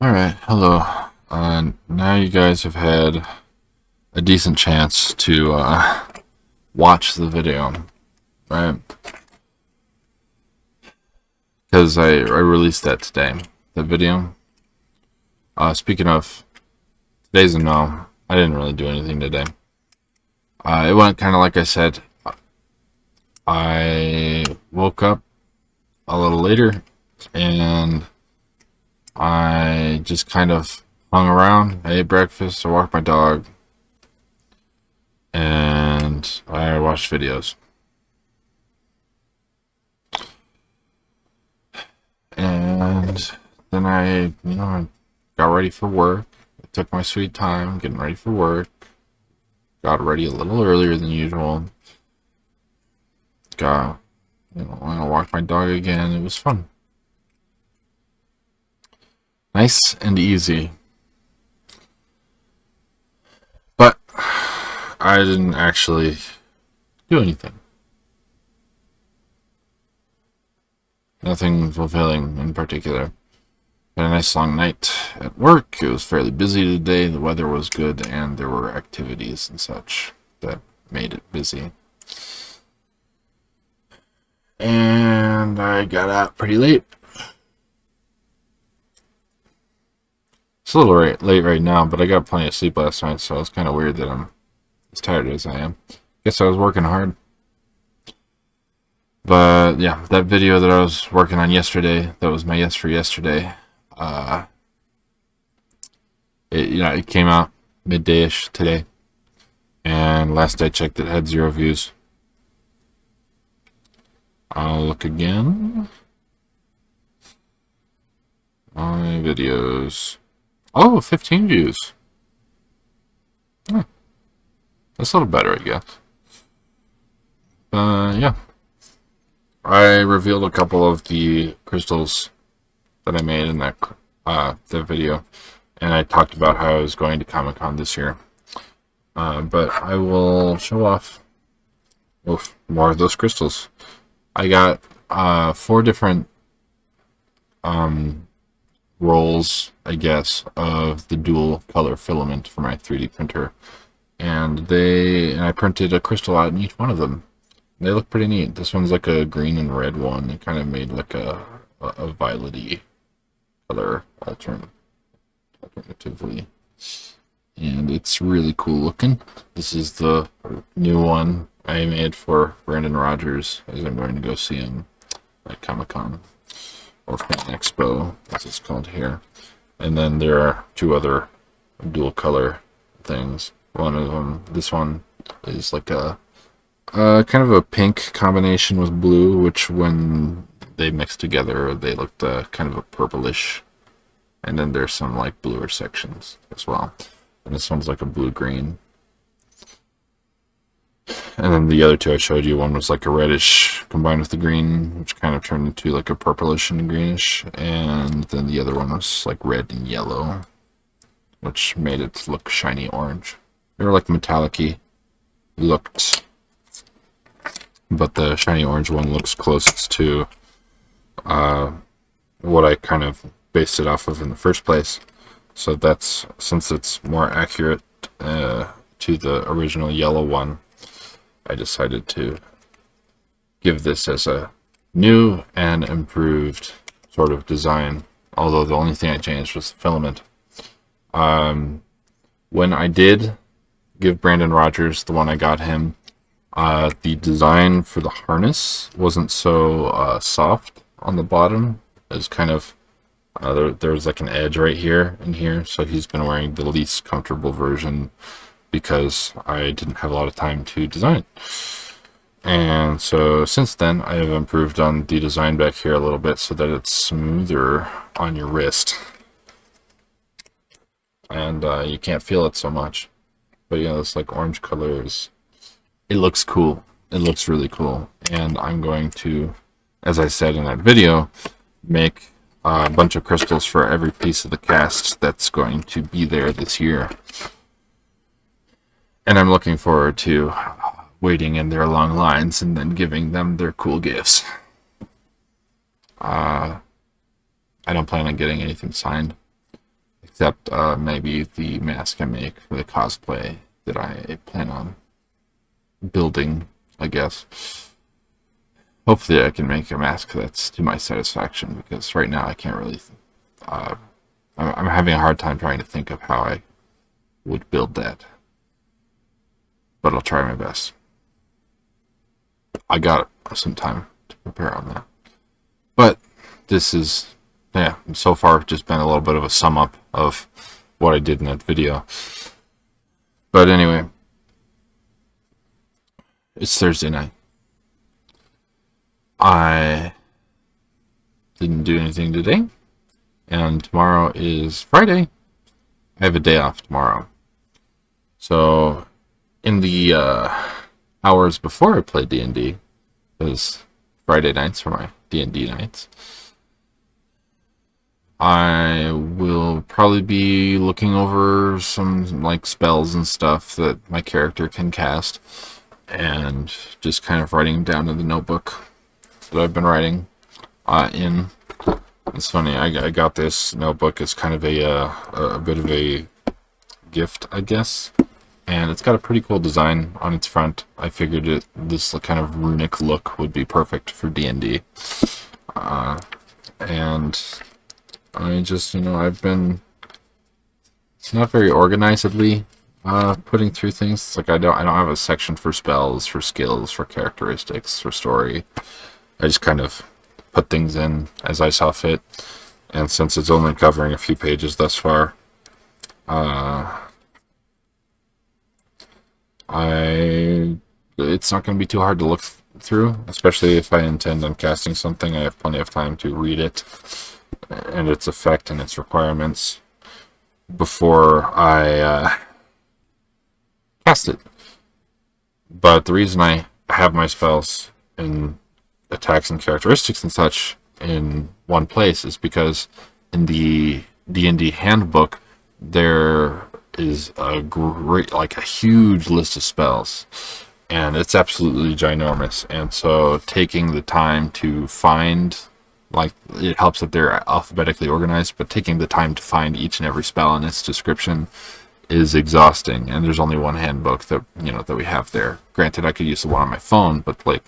Alright, hello. Now you guys have had a decent chance to watch the video, right? Because I released that today, the video. Speaking of, today's a no. I didn't really do anything today. It went kind of like I said. I woke up a little later and I just kind of hung around. I ate breakfast, I walked my dog, and I watched videos. And then I got ready for work. I took my sweet time getting ready for work. Got ready a little earlier than usual. I walked my dog again. It was fun. Nice and easy. But I didn't actually do anything. Nothing fulfilling in particular. Had a nice long night at work. It was fairly busy today. The weather was good, and there were activities and such that made it busy. And I got out pretty late. It's a little late right now, but I got plenty of sleep last night, so it's kind of weird that I'm as tired as I am. Guess I was working hard. But yeah, that video that I was working on yesterday, that was my yes for yesterday. It came out midday-ish today, and last I checked, it had 0 views. I'll look again. My videos. Oh, 15 views. Huh. That's a little better, I guess. Yeah. I revealed a couple of the crystals that I made in that video, and I talked about how I was going to Comic-Con this year. But I will show off more of those crystals. I got 4 different rolls, I guess, of the dual color filament for my 3D printer, and I printed a crystal out in each one of them. They look pretty neat. This one's like a green and red one. It kind of made like a violet-y color alternatively. And it's really cool looking. This is the new one I made for Brandon Rogers, as I'm going to go see him at Comic-Con, or Fan Expo, as it's called here. And then there are 2 other dual color things. One of them, this one, is like a kind of a pink combination with blue, which when they mixed together, they looked kind of a purplish. And then there's some like bluer sections as well. And this one's like a blue-green. And then the other 2 I showed you, one was like a reddish combined with the green, which kind of turned into like a purplish and greenish. And then the other one was like red and yellow, which made it look shiny orange. They were like metallic-y looked. But the shiny orange one looks closest to what I kind of based it off of in the first place. So that's, since it's more accurate to the original yellow one, I decided to give this as a new and improved sort of design, although the only thing I changed was the filament. When I did give Brandon Rogers the one I got him, the design for the harness wasn't so soft on the bottom. It was kind of, there was like an edge right here and here, so he's been wearing the least comfortable version because I didn't have a lot of time to design it. And so since then, I have improved on the design back here a little bit so that it's smoother on your wrist. And you can't feel it so much. But this like orange color it looks cool. It looks really cool. And I'm going to, as I said in that video, make a bunch of crystals for every piece of the cast that's going to be there this year. And I'm looking forward to waiting in their long lines and then giving them their cool gifts. I don't plan on getting anything signed. except maybe the mask I make for the cosplay that I plan on building, I guess. Hopefully I can make a mask that's to my satisfaction, because right now I can't really... I'm having a hard time trying to think of how I would build that. But I'll try my best. I got some time to prepare on that. But this is, yeah, so far just been a little bit of a sum up of what I did in that video. But anyway, it's Thursday night. I didn't do anything today, and tomorrow is Friday. I have a day off tomorrow. So in the hours before I play D&D, because Friday nights are my D&D nights, I will probably be looking over some like spells and stuff that my character can cast, and just kind of writing down in the notebook that I've been writing in. It's funny, I got this notebook. It's kind of a bit of a gift, I guess, and it's got a pretty cool design on its front. I figured this kind of runic look would be perfect for D&D, and I just, I've been, it's not very organizedly putting through things. It's like I don't have a section for spells, for skills, for characteristics, for story. I just kind of put things in as I saw fit, and since it's only covering a few pages thus far, it's not going to be too hard to look through, especially if I intend on casting something. I have plenty of time to read it and its effect and its requirements before I cast it. But the reason I have my spells and attacks and characteristics and such in one place is because in the D&D handbook there is a huge list of spells, and it's absolutely ginormous. And so taking the time to find, like, it helps that they're alphabetically organized, but taking the time to find each and every spell and its description is exhausting. And there's only one handbook that that we have there. Granted, I could use the one on my phone, but like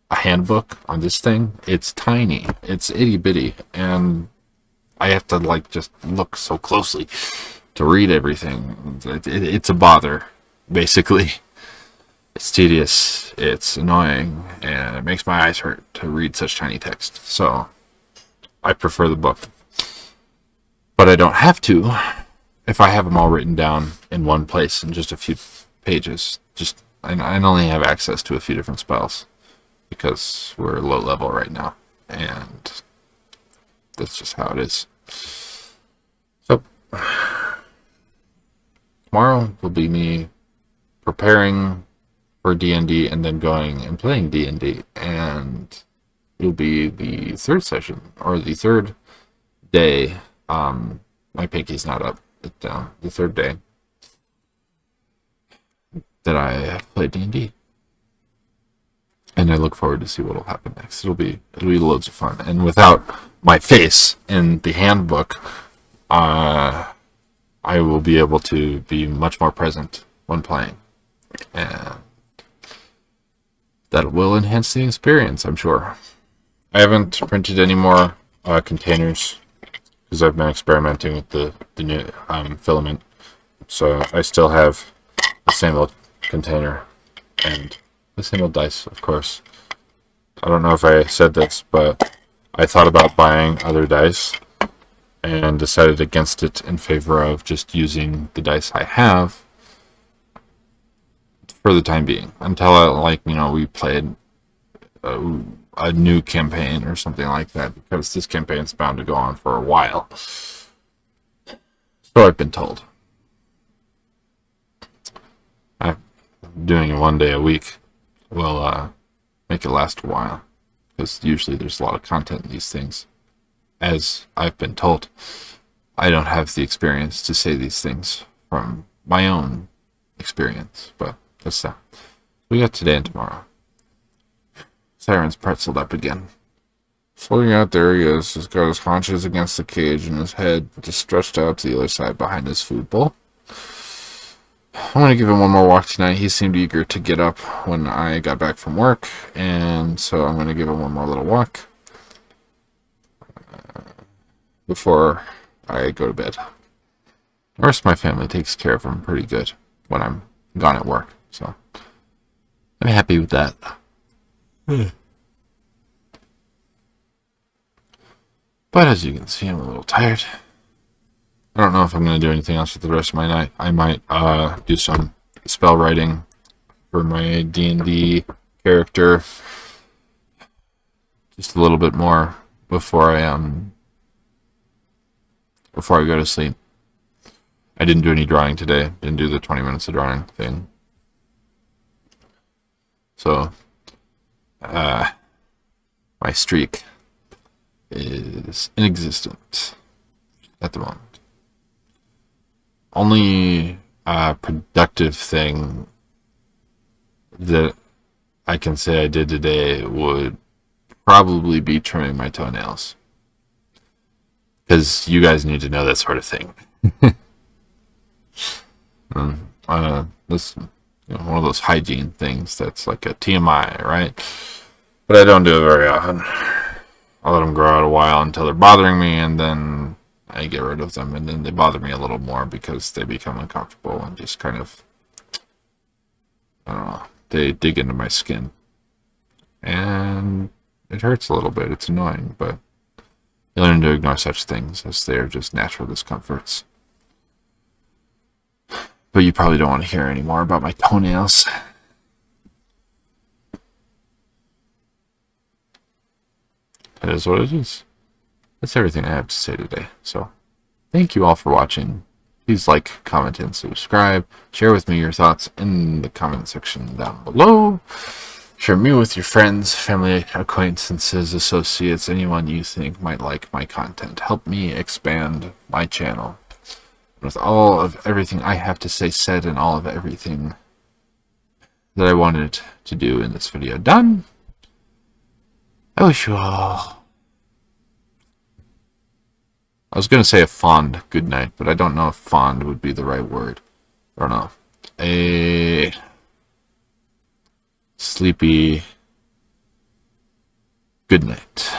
a handbook on this thing, it's tiny, it's itty bitty, and I have to like just look so closely to read everything. It's a bother, basically. It's tedious, it's annoying, and it makes my eyes hurt to read such tiny text. So I prefer the book. But I don't have to if I have them all written down in one place in just a few pages. I only have access to a few different spells because we're low level right now, and that's just how it is. So tomorrow will be me preparing for D&D and then going and playing D&D, and it'll be the third session, or the third day. My pinky's not up. It's down. The third day that I have played D&D, and I look forward to see what will happen next. It'll be loads of fun, and without my face in the handbook, I will be able to be much more present when playing, and that will enhance the experience, I'm sure. I haven't printed any more containers because I've been experimenting with the new filament, so I still have the same old container and the same old dice, of course. I don't know if I said this, but I thought about buying other dice and decided against it in favor of just using the dice I have for the time being, until we played a new campaign or something like that, because this campaign's bound to go on for a while. So I've been told. Doing it one day a week will make it last a while, because usually there's a lot of content in these things. As I've been told, I don't have the experience to say these things from my own experience, but that's that. We got today and tomorrow. Siren's pretzeled up again. Floating out, there he is. He's got his haunches against the cage and his head just stretched out to the other side behind his food bowl. I'm going to give him one more walk tonight. He seemed eager to get up when I got back from work, and so I'm going to give him one more little walk before I go to bed. The rest of my family takes care of him pretty good when I'm gone at work, so I'm happy with that. But as you can see, I'm a little tired. I don't know if I'm going to do anything else with the rest of my night. I might do some spell writing for my D&D character. Just a little bit more before I go to sleep. I didn't do any drawing today. Didn't do the 20 minutes of drawing thing. So, my streak is inexistent at the moment. Only productive thing that I can say I did today would probably be trimming my toenails. Because you guys need to know that sort of thing. This one of those hygiene things that's like a TMI, right? But I don't do it very often. I let them grow out a while until they're bothering me, and then I get rid of them, and then they bother me a little more because they become uncomfortable and just kind of, I don't know, they dig into my skin. And it hurts a little bit. It's annoying, but you learn to ignore such things as they are just natural discomforts. But you probably don't want to hear any more about my toenails. That is what it is. That's everything I have to say today. So, thank you all for watching. Please like, comment, and subscribe. Share with me your thoughts in the comment section down below. Share me with your friends, family, acquaintances, associates, anyone you think might like my content. Help me expand my channel. With all of everything I have to say said and all of everything that I wanted to do in this video done, I wish you all... I was going to say a fond good night, but I don't know if fond would be the right word. I don't know. A sleepy good night.